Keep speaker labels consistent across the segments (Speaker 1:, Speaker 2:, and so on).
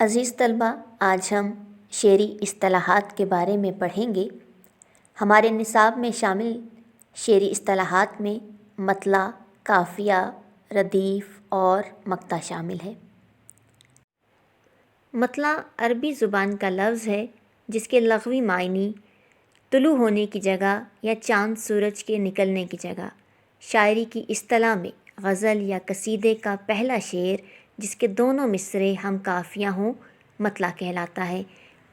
Speaker 1: عزیز طلبہ، آج ہم شعری اصطلاحات کے بارے میں پڑھیں گے۔ ہمارے نصاب میں شامل شعری اصطلاحات میں مطلع، قافیہ، ردیف اور مقطع شامل ہے۔ مطلع عربی زبان کا لفظ ہے جس کے لغوی معنی طلوع ہونے کی جگہ یا چاند سورج کے نکلنے کی جگہ۔ شاعری کی اصطلاح میں غزل یا قصیدے کا پہلا شعر جس کے دونوں مصرعے ہم قافیہ ہوں مطلع کہلاتا ہے۔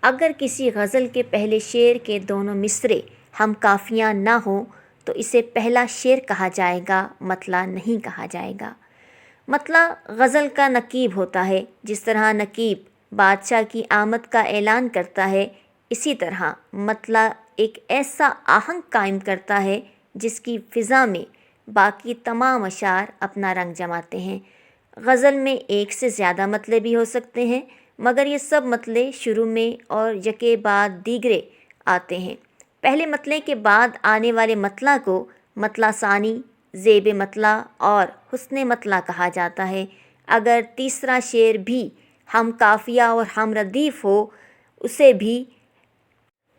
Speaker 1: اگر کسی غزل کے پہلے شعر کے دونوں مصرعے ہم قافیہ نہ ہوں تو اسے پہلا شعر کہا جائے گا، مطلع نہیں کہا جائے گا۔ مطلع غزل کا نقیب ہوتا ہے۔ جس طرح نقیب بادشاہ کی آمد کا اعلان کرتا ہے، اسی طرح مطلع ایک ایسا آہنگ قائم کرتا ہے جس کی فضا میں باقی تمام اشعار اپنا رنگ جماتے ہیں۔ غزل میں ایک سے زیادہ مطلع بھی ہو سکتے ہیں، مگر یہ سب مطلع شروع میں اور یکے بعد دیگرے آتے ہیں۔ پہلے مطلع کے بعد آنے والے مطلع کو مطلع ثانی، زیب مطلع اور حسن مطلع کہا جاتا ہے۔ اگر تیسرا شعر بھی ہم قافیہ اور ہم ردیف ہو اسے بھی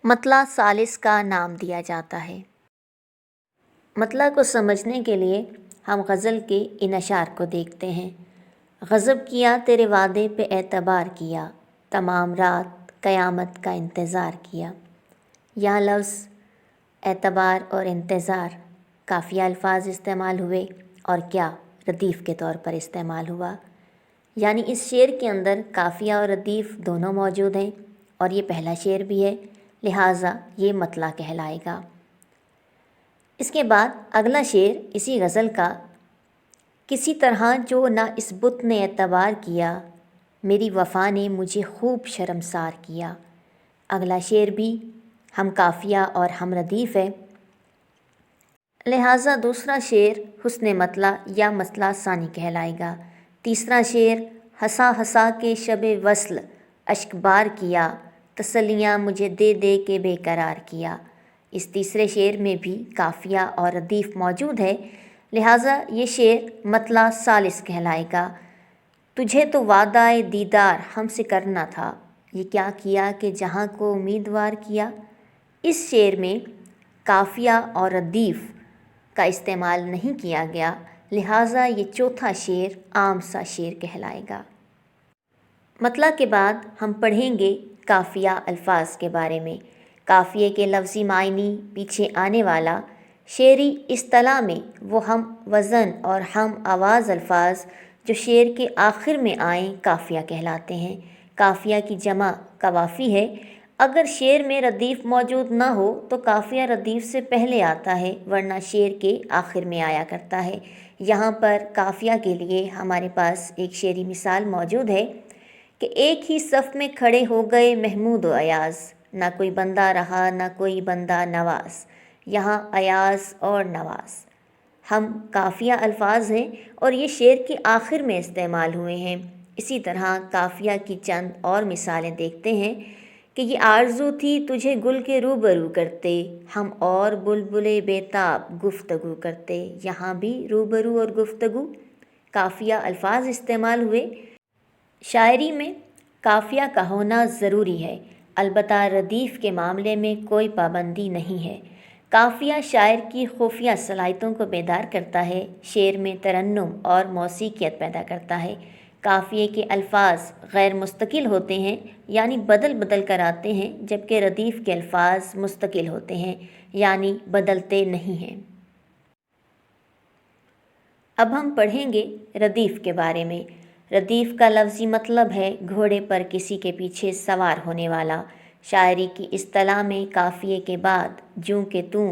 Speaker 1: مطلع ثالث کا نام دیا جاتا ہے۔ مطلع کو سمجھنے کے لیے ہم غزل کے ان اشعار کو دیکھتے ہیں۔ غضب کیا تیرے وعدے پہ اعتبار کیا، تمام رات قیامت کا انتظار کیا۔ یہاں لفظ اعتبار اور انتظار قافیہ الفاظ استعمال ہوئے اور کیا ردیف کے طور پر استعمال ہوا، یعنی اس شعر کے اندر قافیہ اور ردیف دونوں موجود ہیں اور یہ پہلا شعر بھی ہے، لہٰذا یہ مطلع کہلائے گا۔ اس کے بعد اگلا شعر اسی غزل کا، کسی طرح جو نہ اس بت نے اعتبار کیا، میری وفا نے مجھے خوب شرمسار کیا۔ اگلا شعر بھی ہم قافیہ اور ہم ردیف ہے، لہٰذا دوسرا شعر حسن مطلع یا مطلع ثانی کہلائے گا۔ تیسرا شعر ہنسا ہنسا کے شب وصل اشک بار کیا، تسلیاں مجھے دے دے کے بے قرار کیا۔ اس تیسرے شعر میں بھی قافیہ اور ردیف موجود ہے، لہٰذا یہ شعر مطلع ثالث کہلائے گا۔ تجھے تو وعدہ دیدار ہم سے کرنا تھا، یہ کیا کیا کہ جہاں کو امیدوار کیا۔ اس شعر میں قافیہ اور ردیف کا استعمال نہیں کیا گیا، لہٰذا یہ چوتھا شعر عام سا شعر کہلائے گا۔ مطلع کے بعد ہم پڑھیں گے قافیہ الفاظ کے بارے میں۔ قافیے کے لفظی معنی پیچھے آنے والا، شعری اصطلاح میں وہ ہم وزن اور ہم آواز الفاظ جو شعر کے آخر میں آئیں قافیہ کہلاتے ہیں۔ قافیہ کی جمع قوافی ہے۔ اگر شعر میں ردیف موجود نہ ہو تو قافیہ ردیف سے پہلے آتا ہے، ورنہ شعر کے آخر میں آیا کرتا ہے۔ یہاں پر قافیہ کے لیے ہمارے پاس ایک شعری مثال موجود ہے کہ ایک ہی صف میں کھڑے ہو گئے محمود و ایاز، نہ کوئی بندہ رہا نہ کوئی بندہ نواز۔ یہاں ایاز اور نواز ہم قافیہ الفاظ ہیں اور یہ شعر کے آخر میں استعمال ہوئے ہیں۔ اسی طرح قافیہ کی چند اور مثالیں دیکھتے ہیں کہ یہ آرزو تھی تجھے گل کے روبرو کرتے، ہم اور بلبلے بیتاب گفتگو کرتے۔ یہاں بھی روبرو اور گفتگو قافیہ الفاظ استعمال ہوئے۔ شاعری میں قافیہ کا ہونا ضروری ہے، البتہ ردیف کے معاملے میں کوئی پابندی نہیں ہے۔ قافیہ شاعر کی خفیہ صلاحیتوں کو بیدار کرتا ہے، شعر میں ترنم اور موسیقیت پیدا کرتا ہے۔ قافیے کے الفاظ غیر مستقل ہوتے ہیں، یعنی بدل بدل کر آتے ہیں، جبکہ ردیف کے الفاظ مستقل ہوتے ہیں، یعنی بدلتے نہیں ہیں۔ اب ہم پڑھیں گے ردیف کے بارے میں۔ ردیف کا لفظی مطلب ہے گھوڑے پر کسی کے پیچھے سوار ہونے والا۔ شاعری کی اصطلاح میں قافیے کے بعد جوں کہ توں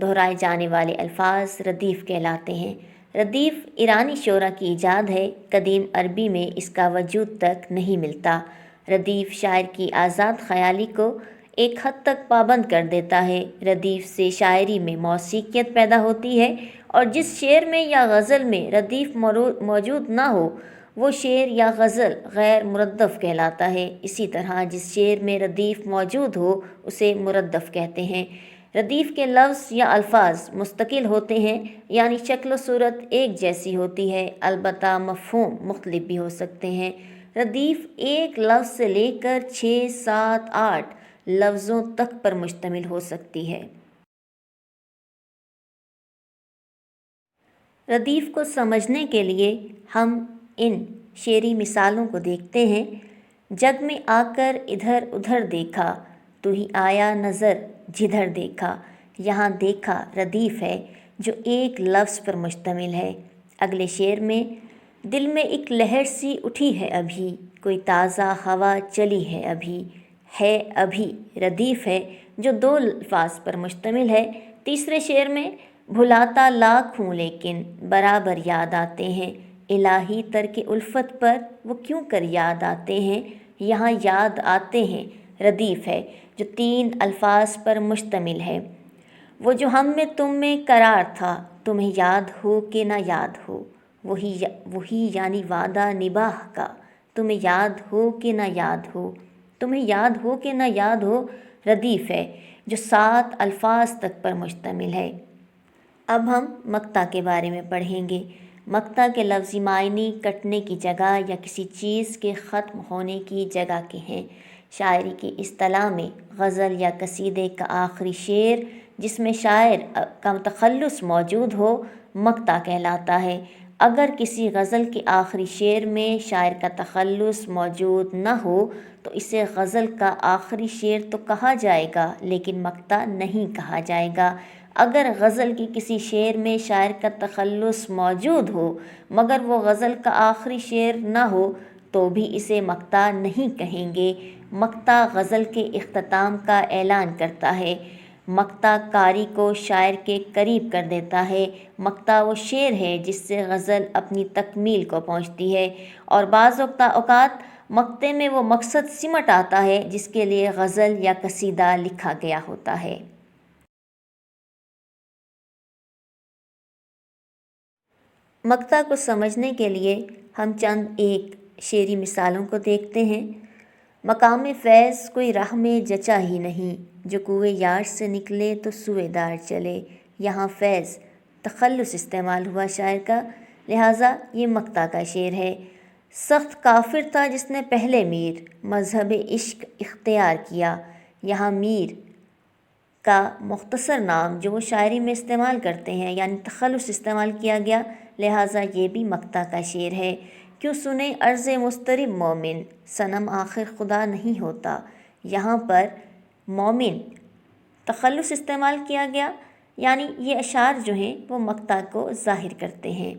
Speaker 1: دہرائے جانے والے الفاظ ردیف کہلاتے ہیں۔ ردیف ایرانی شعراء کی ایجاد ہے، قدیم عربی میں اس کا وجود تک نہیں ملتا۔ ردیف شاعر کی آزاد خیالی کو ایک حد تک پابند کر دیتا ہے۔ ردیف سے شاعری میں موسیقیت پیدا ہوتی ہے، اور جس شعر میں یا غزل میں ردیف موجود نہ ہو وہ شعر یا غزل غیر مردف کہلاتا ہے۔ اسی طرح جس شعر میں ردیف موجود ہو اسے مردف کہتے ہیں۔ ردیف کے لفظ یا الفاظ مستقل ہوتے ہیں، یعنی شکل و صورت ایک جیسی ہوتی ہے، البتہ مفہوم مختلف بھی ہو سکتے ہیں۔ ردیف ایک لفظ سے لے کر 6، 7، 8 لفظوں تک پر مشتمل ہو سکتی ہے۔ ردیف کو سمجھنے کے لیے ہم ان شعری مثالوں کو دیکھتے ہیں۔ جگ میں آ کر ادھر ادھر دیکھا، تو ہی آیا نظر جدھر دیکھا۔ یہاں دیکھا ردیف ہے جو ایک لفظ پر مشتمل ہے۔ اگلے شعر میں دل میں ایک لہر سی اٹھی ہے ابھی، کوئی تازہ ہوا چلی ہے ابھی، ہے ابھی ردیف ہے جو 2 الفاظ پر مشتمل ہے۔ تیسرے شعر میں بھلاتا لاکھ ہوں لیکن برابر یاد آتے ہیں، الہی ترک الفت پر وہ کیوں کر یاد آتے ہیں۔ یہاں یاد آتے ہیں ردیف ہے جو 3 الفاظ پر مشتمل ہے۔ وہ جو ہم میں تم میں قرار تھا، تمہیں یاد ہو کہ نہ یاد ہو، وہی یعنی وعدہ نباہ کا، تمہیں یاد ہو کہ نہ یاد ہو، تمہیں یاد ہو کہ نہ یاد ہو ردیف ہے جو 7 الفاظ تک پر مشتمل ہے۔ اب ہم مقطع کے بارے میں پڑھیں گے۔ مقطع کے لفظی معنی کٹنے کی جگہ یا کسی چیز کے ختم ہونے کی جگہ کے ہیں۔ شاعری کی اصطلاح میں غزل یا قصیدے کا آخری شعر جس میں شاعر کا تخلص موجود ہو مقطع کہلاتا ہے۔ اگر کسی غزل کے آخری شعر میں شاعر کا تخلص موجود نہ ہو تو اسے غزل کا آخری شعر تو کہا جائے گا لیکن مقطع نہیں کہا جائے گا۔ اگر غزل کی کسی شعر میں شاعر کا تخلص موجود ہو مگر وہ غزل کا آخری شعر نہ ہو تو بھی اسے مقطع نہیں کہیں گے۔ مقطع غزل کے اختتام کا اعلان کرتا ہے۔ مقطع قاری کو شاعر کے قریب کر دیتا ہے۔ مقطع وہ شعر ہے جس سے غزل اپنی تکمیل کو پہنچتی ہے، اور بعض اوقات مقطع میں وہ مقصد سمٹ آتا ہے جس کے لیے غزل یا قصیدہ لکھا گیا ہوتا ہے۔ مقطع کو سمجھنے کے لیے ہم چند ایک شعری مثالوں کو دیکھتے ہیں۔ مقام فیض کوئی راہ میں جچا ہی نہیں، جو کوئے یار سے نکلے تو سوئے دار چلے۔ یہاں فیض تخلص استعمال ہوا شاعر کا، لہٰذا یہ مقطع کا شعر ہے۔ سخت کافر تھا جس نے پہلے میر مذہب عشق اختیار کیا۔ یہاں میر کا مختصر نام جو وہ شاعری میں استعمال کرتے ہیں یعنی تخلص استعمال کیا گیا، لہٰذا یہ بھی مقطع کا شعر ہے۔ کیوں سنے عرض مضطرب مومن، صنم آخر خدا نہیں ہوتا۔ یہاں پر مومن تخلص استعمال کیا گیا، یعنی یہ اشعار جو ہیں وہ مقطع کو ظاہر کرتے ہیں۔